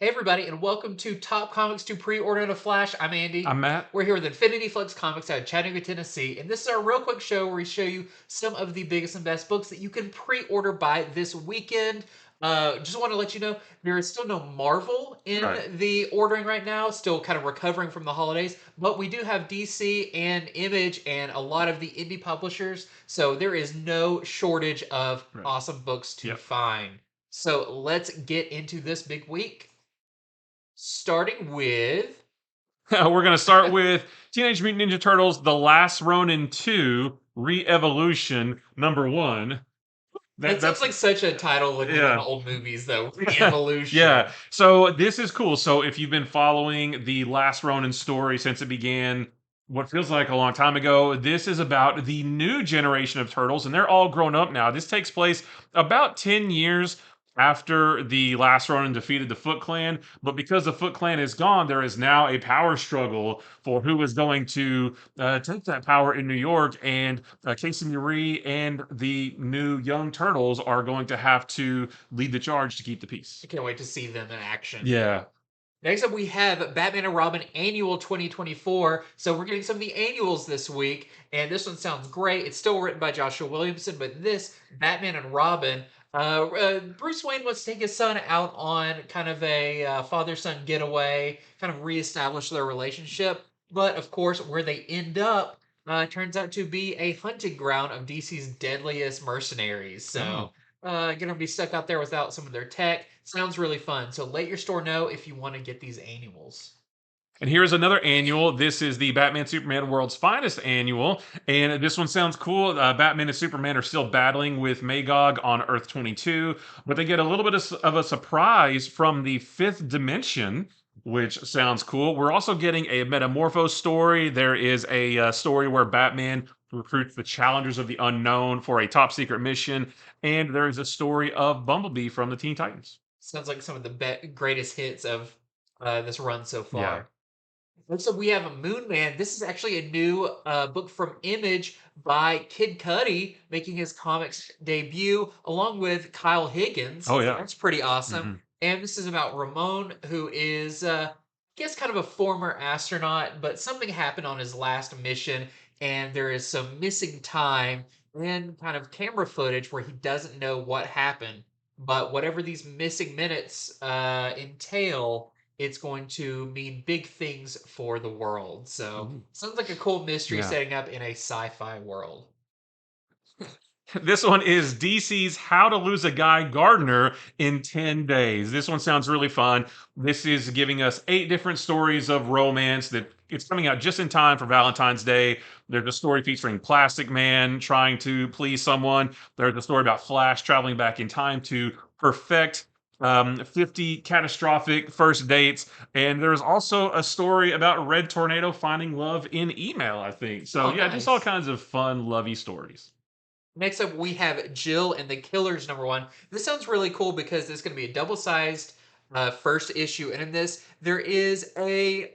Hey everybody, and welcome to Top Comics to Pre-Order in a Flash. I'm Andy. I'm Matt. We're here with Infinity Flux Comics out of Chattanooga, Tennessee, and this is our real quick show where we show you some of the biggest and best books that you can pre-order by this weekend. Just want to let you know there is still no Marvel in Right. the ordering right now, still kind of recovering from the holidays, but we do have DC and Image and a lot of the indie publishers, so there is no shortage of Right. awesome books to Yep. find. So let's get into this big week. Starting with We're gonna start with Teenage Mutant Ninja Turtles: The Last Ronin 2 Re-Evolution #1. that sounds That's like such a title like one of the yeah. old movies though. Re-evolution. Yeah. So this is cool. So if you've been following the Last Ronin story since it began, what feels like a long time ago, this is about the new generation of turtles, and they're all grown up now. This takes place about 10 years after the Last Ronin defeated the Foot Clan. But because the Foot Clan is gone, there is now a power struggle for who is going to take that power in New York. And Casey Marie and the new young turtles are going to have to lead the charge to keep the peace. I can't wait to see them in action. Yeah. Next up, we have Batman and Robin Annual 2024. So we're getting some of the annuals this week, and this one sounds great. It's still written by Joshua Williamson, but this Batman and Robin, Bruce Wayne wants to take his son out on kind of a father-son getaway, kind of reestablish their relationship. But of course, where they end up turns out to be a hunting ground of DC's deadliest mercenaries. So Oh. gonna be stuck out there without some of their tech. Sounds really fun. So let your store know if you want to get these annuals. And here's another annual. This is the Batman Superman World's Finest annual. And this one sounds cool. Batman and Superman are still battling with Magog on Earth 22, but they get a little bit of a surprise from the fifth dimension, which sounds cool. We're also getting a Metamorpho story. There is a story where Batman recruits the challengers of the unknown for a top secret mission. And there is a story of Bumblebee from the Teen Titans. Sounds like some of the greatest hits of this run so Yeah. far. Next up, we have a Moon Man. This is actually a new book from Image by Kid Cudi, making his comics debut along with Kyle Higgins. Oh, yeah. That's pretty awesome. Mhm. And this is about Ramon, who is, I guess, kind of a former astronaut, but something happened on his last mission, and there is some missing time and kind of camera footage where he doesn't know what happened. But whatever these missing minutes entail, it's going to mean big things for the world. So Ooh. sounds like a cool mystery Yeah. setting up in a sci-fi world. This one is DC's How to Lose a Guy Gardner in 10 Days. This one sounds really fun. This is giving us 8 different stories of romance that it's coming out just in time for Valentine's Day. There's a story featuring Plastic Man trying to please someone. There's a story about Flash traveling back in time to perfect 50 catastrophic first dates. And there's also a story about Red Tornado finding love in email, I think. So, Oh, yeah, just all nice. kinds of fun, lovey stories. Next up, we have Jill and the Killers #1. This sounds really cool because it's going to be a double-sized first issue, and in this there is a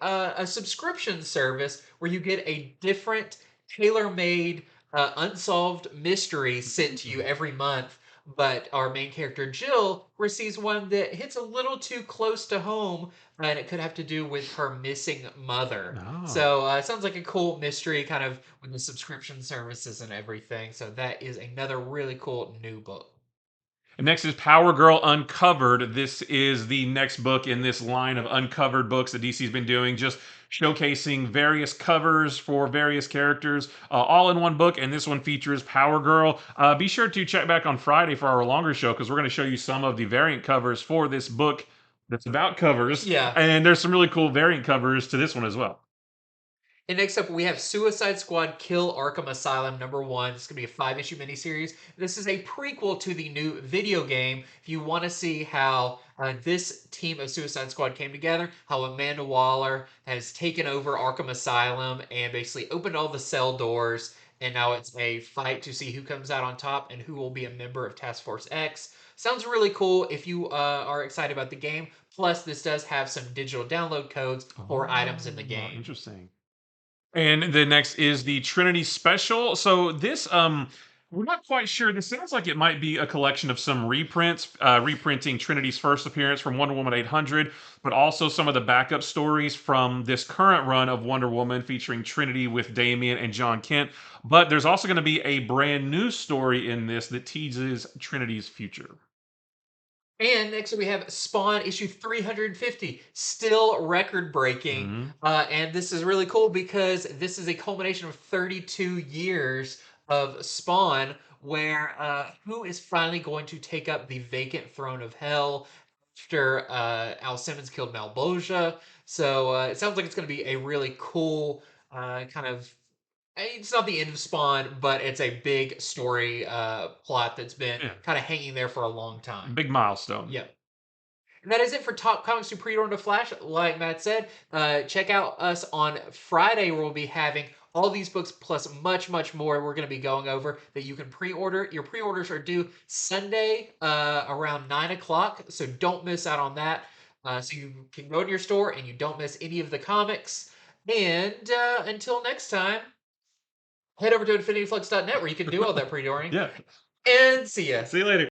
subscription service where you get a different tailor-made unsolved mystery sent to you every month. But our main character Jill receives one that hits a little too close to home, and it could have to do with her missing mother. Oh. So it sounds like a cool mystery, kind of with the subscription services and everything. So that is another really cool new book. And next is Power Girl Uncovered. This is the next book in this line of uncovered books that DC's been doing, just showcasing various covers for various characters, all in one book. And this one features Power Girl. Be sure to check back on Friday for our longer show because we're going to show you some of the variant covers for this book that's about covers. Yeah. And there's some really cool variant covers to this one as well. And next up, we have Suicide Squad Kill Arkham Asylum #1. This is going to be a 5-issue miniseries. This is a prequel to the new video game. If you want to see how this team of Suicide Squad came together, how Amanda Waller has taken over Arkham Asylum and basically opened all the cell doors, and now it's a fight to see who comes out on top and who will be a member of Task Force X. Sounds really cool if you are excited about the game. Plus, this does have some digital download codes for items in the Oh, game. interesting. And the next is the Trinity Special. So this We're not quite sure. This sounds like it might be a collection of some reprints, reprinting Trinity's first appearance from Wonder Woman 800, but also some of the backup stories from this current run of Wonder Woman featuring Trinity with Damian and John Kent. But there's also going to be a brand new story in this that teases Trinity's future. And next we have Spawn issue 350, still record breaking. Mhm. And this is really cool because this is a culmination of 32 years of Spawn, where who is finally going to take up the vacant throne of hell after Al Simmons killed Malboja. So it sounds like it's going to be a really cool kind of it's not the end of Spawn, but it's a big story plot that's been Yeah, kind of hanging there for a long time. big milestone. Yep. And that is it for Top Comics to Pre-Order to Flash. Like Matt said, check out us on Friday where we'll be having all these books plus much, much more we're going to be going over that you can pre-order. Your pre-orders are due Sunday around 9 o'clock, so don't miss out on that. So you can go to your store and you don't miss any of the comics. And until next time, head over to infinityflux.net where you can do all that pre-ordering. Yeah. And see ya. See you later.